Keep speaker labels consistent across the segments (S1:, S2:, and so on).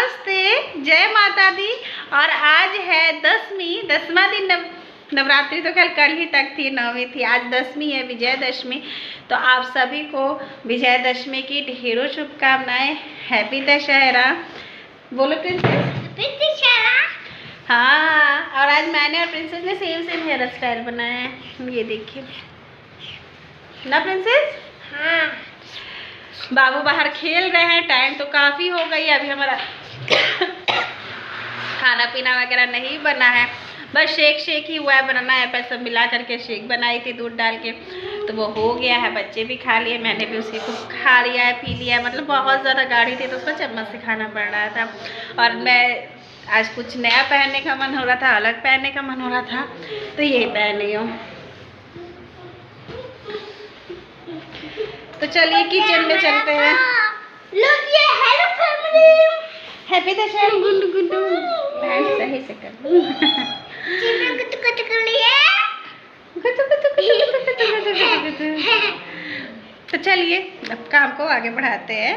S1: नमस्ते, जय माता दी। और आज है दसवां दिन। नवरात्रि तो कल ही तक थी, 9वीं थी, आज 10वीं है, विजयदशमी। तो आप सभी को विजयदशमी की ढेरों शुभकामनाएं। हैप्पी दशहरा। बोलो प्रिंसेस। हाँ, और आज मैंने और प्रिंसेस ने सेम हेयर स्टाइल बनाया है, ये देखिए ना प्रिंसेस। हाँ। बाबू बाहर खेल रहे हैं, टाइम तो काफ़ी हो गई। अभी हमारा खाना पीना वगैरह नहीं बना है, बस शेक ही हुआ है, बनाना है। पर सब मिला करके शेक बनाई थी दूध डाल के, तो वो हो गया है। बच्चे भी खा लिए, मैंने भी उसी को खा लिया है, पी लिया है। मतलब बहुत ज़्यादा गाढ़ी थी तो उसको चम्मच से खाना पड़ रहा था। और मैं आज कुछ नया पहनने का मन हो रहा था, अलग पहनने का मन हो रहा था, तो यही पहन रही हूँ। तो चलिए किचन में चलते हैं। Look, ये hello family, happy Dussehra. Guddu Guddu सही से कर तो चलिए अब काम को आगे बढ़ाते हैं।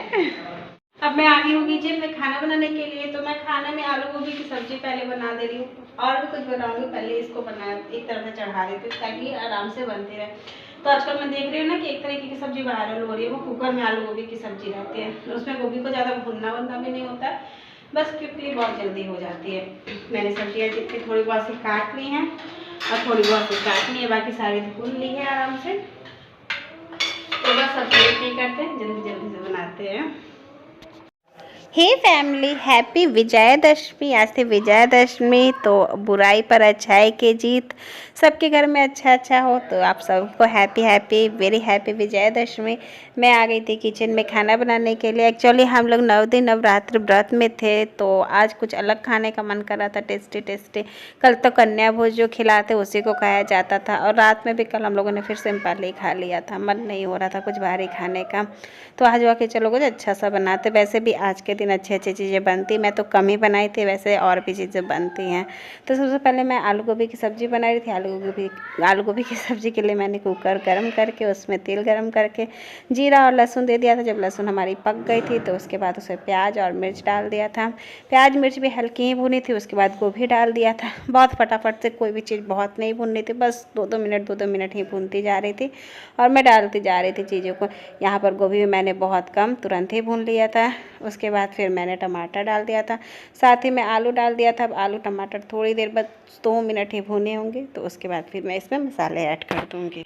S1: अब मैं आ गई हूँ किचन में खाना बनाने के लिए। तो मैं खाने में आलू गोभी की सब्जी पहले बना दे रही हूँ, और भी कुछ बनाऊंगी। पहले इसको बना एक तरफ से चढ़ा देती हूँ ताकि आराम से बनती रहे। तो आजकल मैं देख रही हूँ ना कि एक तरीके की सब्जी वायरल हो रही है, वो कुकर में आलू गोभी की सब्जी रहती है। तो उसमें गोभी को ज़्यादा भुनना वुनना भी नहीं होता, बस क्योंकि बहुत जल्दी हो जाती है। मैंने सब्जियाँ जितनी थोड़ी बहुत सी काट ली हैं और थोड़ी बहुत सी काटनी है, बाकी सारी भून ली है आराम से। तो बस अब लेट नहीं करते, जल्दी जल्दी से बनाते हैं। Hey family, happy Vijayadashami. आज थी विजयदशमी, तो बुराई पर अच्छाई की जीत। सबके घर में अच्छा हो, तो आप सबको हैप्पी वेरी हैप्पी विजयदशमी। मैं आ गई थी किचन में खाना बनाने के लिए। एक्चुअली हम लोग 9 दिन नवरात्रि व्रत में थे, तो आज कुछ अलग खाने का मन कर रहा था, टेस्टी। कल तो कन्या भोज जो खिलाते उसी को खाया जाता था, और रात में भी कल हम लोगों ने फिर सिंपल ही खा लिया था। मन नहीं हो रहा था कुछ भारी खाने का, तो आज वाकई चलो कुछ अच्छा सा बनाते। वैसे भी आज के दिन अच्छी चीज़ें बनती, मैं तो कम ही बनाई थी, वैसे और भी चीज़ें बनती हैं। तो सबसे पहले मैं आलू गोभी की सब्ज़ी बना रही थी। आलू गोभी की सब्ज़ी के लिए मैंने कुकर गर्म करके उसमें तेल गर्म करके जीरा और लहसुन दे दिया था। जब लहसुन हमारी पक गई थी तो उसके बाद उसमें प्याज और मिर्च डाल दिया था। प्याज मिर्च भी हल्की ही भुनी थी, उसके बाद गोभी डाल दिया था। बहुत फटाफट से, कोई भी चीज़ बहुत नहीं भूननी थी, बस 2-2 मिनट ही भूनती जा रही थी और मैं डालती जा रही थी चीज़ों को। यहाँ पर गोभी में मैंने बहुत कम तुरंत ही भून लिया था। उसके बाद फिर मैंने टमाटर डाल दिया था, साथ ही में आलू डाल दिया था। अब आलू टमाटर थोड़ी देर बाद 2 मिनट ही भुने होंगे, तो उसके बाद फिर मैं इसमें मसाले ऐड कर दूँगी।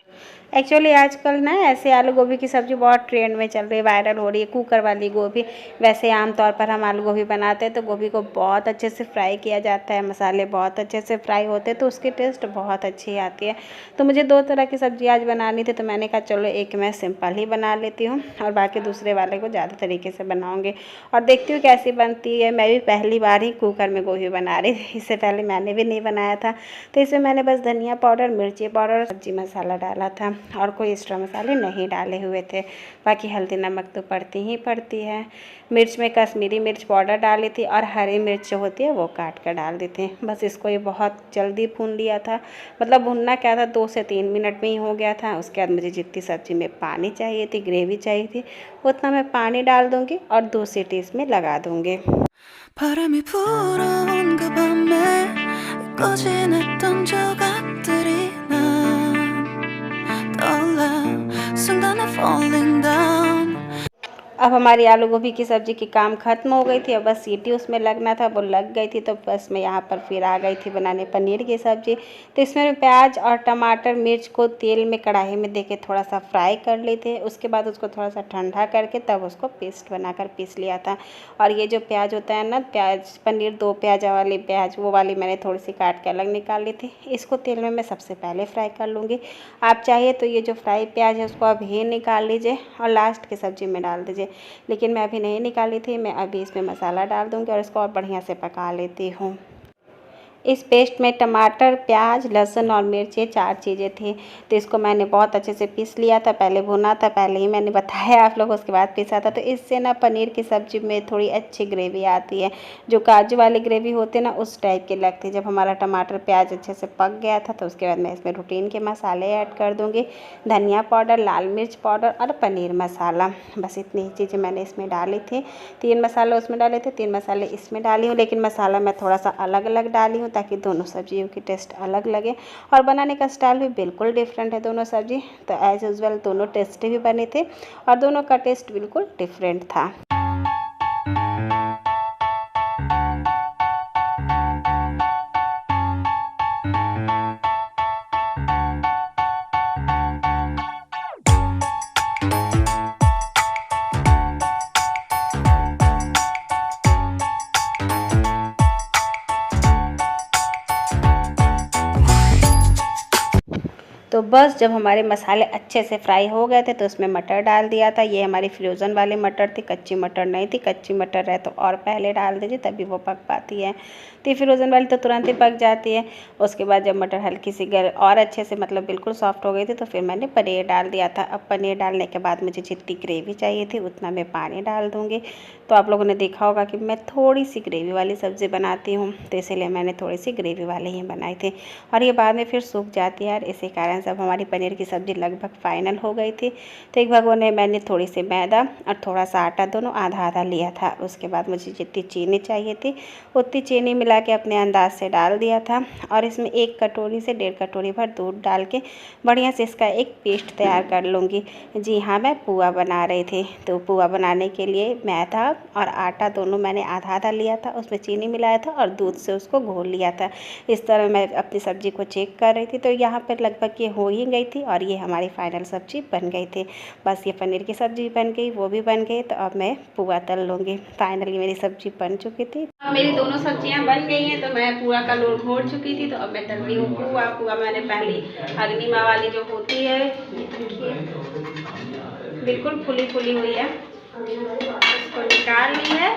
S1: एक्चुअली आजकल ना ऐसे आलू गोभी की सब्ज़ी बहुत ट्रेंड में चल रही है, वायरल हो रही है, कुकर वाली गोभी। वैसे आमतौर पर हम आलू गोभी बनाते हैं तो गोभी को बहुत अच्छे से फ्राई किया जाता है, मसाले बहुत अच्छे से फ्राई होते हैं, तो उसकी टेस्ट बहुत अच्छी आती है। तो मुझे 2 तरह की सब्ज़ी आज बनानी थी, तो मैंने कहा चलो एक मैं सिंपल ही बना लेती हूँ और बाकी दूसरे वाले को ज़्यादा तरीके से बनाऊँगी और देखती हूँ कैसी बनती है। मैं भी पहली बार ही कुकर में गोभी बना रही थी, इससे पहले मैंने भी नहीं बनाया था। तो इसमें मैंने बस धनिया पाउडर, मिर्ची पाउडर, सब्जी मसाला डाला था और कोई एक्स्ट्रा मसाले नहीं डाले हुए थे। बाकी हल्दी नमक तो पड़ती ही पड़ती है। मिर्च में कश्मीरी मिर्च पाउडर डाली थी और हरी मिर्च जो होती है वो काट कर डाल दी थी। बस इसको ये बहुत जल्दी भून लिया था, मतलब भूनना क्या था, 2 से 3 मिनट में ही हो गया था। उसके बाद मुझे जितनी सब्ज़ी में पानी चाहिए थी, ग्रेवी चाहिए थी, उतना मैं पानी डाल दूँगी और 2 सीटी इसमें लगा दूँगी।
S2: 바람이 불어온 그 밤에 꺼진했던 조각들이 난 떠올라 순간에 falling down।
S1: अब हमारी आलू गोभी की सब्ज़ी की काम ख़त्म हो गई थी, अब बस सीटी उसमें लगना था, वो लग गई थी। तो बस मैं यहाँ पर फिर आ गई थी बनाने पनीर की सब्ज़ी। तो इसमें प्याज और टमाटर मिर्च को तेल में कढ़ाई में देके थोड़ा सा फ्राई कर लेते। उसके बाद उसको थोड़ा सा ठंडा करके तब उसको पेस्ट बनाकर पीस लिया था। और ये जो प्याज होता है ना, प्याज पनीर 2 प्याज वाली प्याज, वो वाली मैंने थोड़ी सी काट के अलग निकाल ली थी। इसको तेल में मैं सबसे पहले फ्राई कर लूँगी। आप चाहिए तो ये जो फ्राई प्याज है उसको अभी निकाल लीजिए और लास्ट की सब्ज़ी में डाल दीजिए, लेकिन मैं अभी नहीं निकाली थी। मैं अभी इसमें मसाला डाल दूँगी और इसको और बढ़िया से पका लेती हूँ। इस पेस्ट में टमाटर, प्याज, लहसुन और मिर्च ये 4 चीज़ें थी। तो इसको मैंने बहुत अच्छे से पीस लिया था, पहले भुना था, पहले ही मैंने बताया आप लोग, उसके बाद पीसा था। तो इससे ना पनीर की सब्ज़ी में थोड़ी अच्छी ग्रेवी आती है, जो काजू वाली ग्रेवी होती है ना उस टाइप की लगती है। जब हमारा टमाटर प्याज अच्छे से पक गया था तो उसके बाद मैं इसमें रूटीन के मसाले ऐड कर दूँगी, धनिया पाउडर, लाल मिर्च पाउडर और पनीर मसाला। बस इतनी ही चीज़ें मैंने इसमें डाली थी। 3 मसाले उसमें डाले थे, 3 मसाले इसमें डाली हूँ, लेकिन मसाला मैं थोड़ा सा अलग अलग डाली हूँ ताकि दोनों सब्जियों की टेस्ट अलग लगे। और बनाने का स्टाइल भी बिल्कुल डिफरेंट है दोनों सब्जी। तो एज़ यूजुअल दोनों टेस्टी भी बने थे और दोनों का टेस्ट बिल्कुल डिफरेंट था। तो बस जब हमारे मसाले अच्छे से फ्राई हो गए थे तो उसमें मटर डाल दिया था। ये हमारी फ्रोज़न वाली मटर थी, कच्ची मटर नहीं थी। कच्ची मटर है तो और पहले डाल दीजिए तभी वो पक पाती है। तो ये फ्रोज़न वाली तो तुरंत ही पक जाती है। उसके बाद जब मटर हल्की सी और अच्छे से मतलब बिल्कुल सॉफ्ट हो गई थी तो फिर मैंने पनीर डाल दिया था। अब पनीर डालने के बाद मुझे जितनी ग्रेवी चाहिए थी उतना मैं पानी डाल दूँगी। तो आप लोगों ने देखा होगा कि मैं थोड़ी सी ग्रेवी वाली सब्ज़ी बनाती हूँ, तो इसीलिए मैंने थोड़ी सी ग्रेवी वाली ही बनाई थी और ये बाद में फिर सूख जाती है। और इसी कारण से अब हमारी पनीर की सब्ज़ी लगभग फाइनल हो गई थी। तो एक भगोने में मैंने थोड़ी सी मैदा और थोड़ा सा आटा दोनों आधा आधा लिया था। उसके बाद मुझे जितनी चीनी चाहिए थी उतनी चीनी मिला के अपने अंदाज से डाल दिया था और इसमें 1 कटोरी से 1.5 कटोरी भर दूध डाल के बढ़िया से इसका एक पेस्ट तैयार कर लूँगी। जी हाँ, मैं पुआ बना रही थी। तो पुआ बनाने के लिए मैदा और आटा दोनों मैंने आधा आधा लिया था, उसमें चीनी मिलाया था और दूध से उसको घोल लिया था। इस तरह मैं अपनी सब्ज़ी को चेक कर रही थी। तो यहाँ पर लगभग ये हो ही गई थी और ये हमारी फाइनल सब्ज़ी बन गई थी। बस ये पनीर की सब्ज़ी बन गई, वो भी बन गई। तो अब मैं पुआ तल लूँगी। फाइनली मेरी सब्ज़ी बन चुकी थी। अब मेरी दोनों सब्जियां बन गई हैं तो मैं पुआ का लोट घोट चुकी थी। तो अब मैं तल रही हूँ पुआ। पुआ मैंने पहले अग्नि माँ वाली जो होती है, ये देखिए बिल्कुल फुली फुली हुई है, इसको निकाल ली है।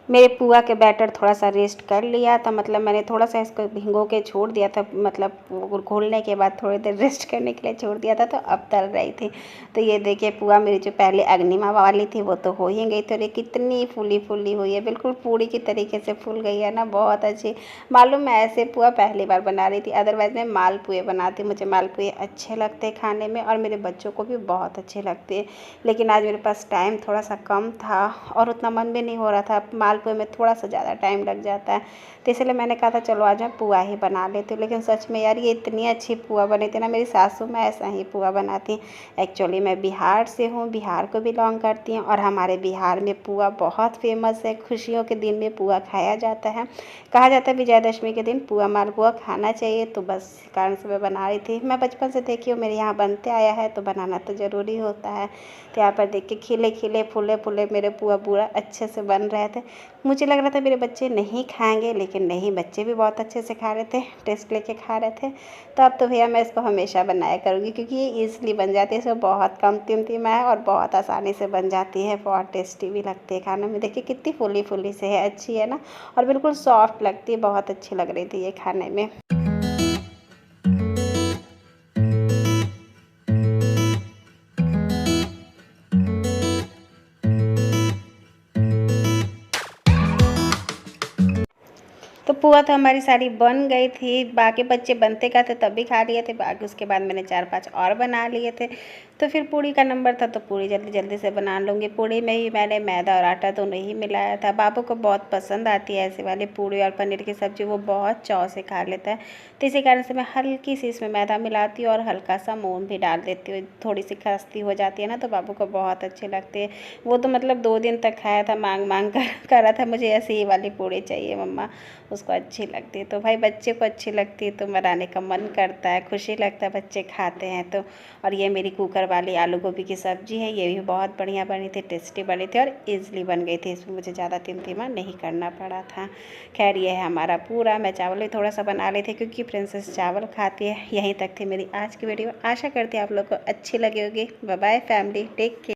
S1: मेरे पुआ के बैटर थोड़ा सा रेस्ट कर लिया था, मतलब मैंने थोड़ा सा इसको भिगो के छोड़ दिया था, मतलब घोलने के बाद थोड़ी देर रेस्ट करने के लिए छोड़ दिया था। तो अब तल रही थी। तो ये देखिए पुआ मेरी जो पहले अग्निमा वाली थी वो तो हो ही गई। तो ये कितनी फूली फूली हुई है, बिल्कुल पूरी की तरीके से फूल गई है ना, बहुत अच्छी। मालूम मैं ऐसे पुआ पहली बार बना रही थी, अदरवाइज़ मैं मालपुए बनाती। मुझे मालपुए अच्छे लगते हैं खाने में और मेरे बच्चों को भी बहुत अच्छे लगते हैं। लेकिन आज मेरे पास टाइम थोड़ा सा कम था और उतना मन भी नहीं हो रहा था। मालपुए में थोड़ा सा ज़्यादा टाइम लग जाता है, तो इसलिए मैंने कहा था चलो आज मैं पुआ ही बना लेती हूँ। लेकिन सच में यार ये इतनी अच्छी पुआ बनी थी ना, मेरी सासू माँ ऐसा ही पुआ बनाती। एक्चुअली मैं बिहार से हूँ, बिहार को बिलोंग करती हूँ और हमारे बिहार में पुआ बहुत फेमस है। खुशियों के दिन में पुआ खाया जाता है। कहा जाता है विजयादशमी के दिन पुआ मालपुआ खाना चाहिए। तो बस इस कारण से मैं बना रही थी। मैं बचपन से देखी हूँ, मेरे यहाँ बनते आया है तो बनाना तो ज़रूरी होता है। तो यहाँ पर देख के खिले खिले फूले फूले मेरे पुआ पूरा अच्छे से बन रहे थे। मुझे लग रहा था मेरे बच्चे नहीं खाएंगे, लेकिन नहीं, बच्चे भी बहुत अच्छे से खा रहे थे, टेस्ट लेके खा रहे थे। तो अब तो भैया मैं इसको हमेशा बनाया करूँगी क्योंकि ये ईज़िली बन जाती है। इसमें बहुत कम कीमती में है और बहुत आसानी से बन जाती है, बहुत टेस्टी भी लगती है खाने में। देखिए कितनी फूली फूली से है, अच्छी है ना, और बिल्कुल सॉफ्ट लगती है, बहुत अच्छी लग रही थी ये खाने में। तो पुआ तो हमारी सारी बन गई थी। बाकी बच्चे बनते का थे तभी खा लिए थे, बाकी उसके बाद मैंने 4-5 और बना लिए थे। तो फिर पूड़ी का नंबर था तो पूड़ी जल्दी जल्दी से बना लूँगी। पूड़ी में ही मैंने मैदा और आटा दोनों ही मिलाया था। बाबू को बहुत पसंद आती है ऐसे वाली पूड़ी और पनीर की सब्ज़ी, वो बहुत चाव से खा लेता है। तो इसी कारण से मैं हल्की सी इसमें मैदा मिलाती हूँ और हल्का सा मोम भी डाल देती हूँ। थोड़ी सी खस्ती हो जाती है ना, तो बाबू को बहुत अच्छी लगती है। वो तो मतलब 2 दिन तक खाया था, मांग मांग कर रहा था मुझे ऐसी ही वाली पूड़ी चाहिए मम्मा, उसको अच्छी लगती है। तो भाई बच्चे को अच्छी लगती है तो बनाने का मन करता है, खुशी लगता है बच्चे खाते हैं तो। और ये मेरी कुकर वाली आलू गोभी की सब्ज़ी है, ये भी बहुत बढ़िया बनी थी, टेस्टी बनी थी और ईज़िली बन गई थी। इसमें मुझे ज़्यादा तिमतिमा नहीं करना पड़ा था। खैर ये है हमारा पूरा। मैं चावल भी थोड़ा सा बना ली थी क्योंकि प्रिंसेस चावल खाती है। यहीं तक थी मेरी आज की वीडियो। आशा करती है आप लोग को अच्छी लगी होगी। Bye bye family, take care.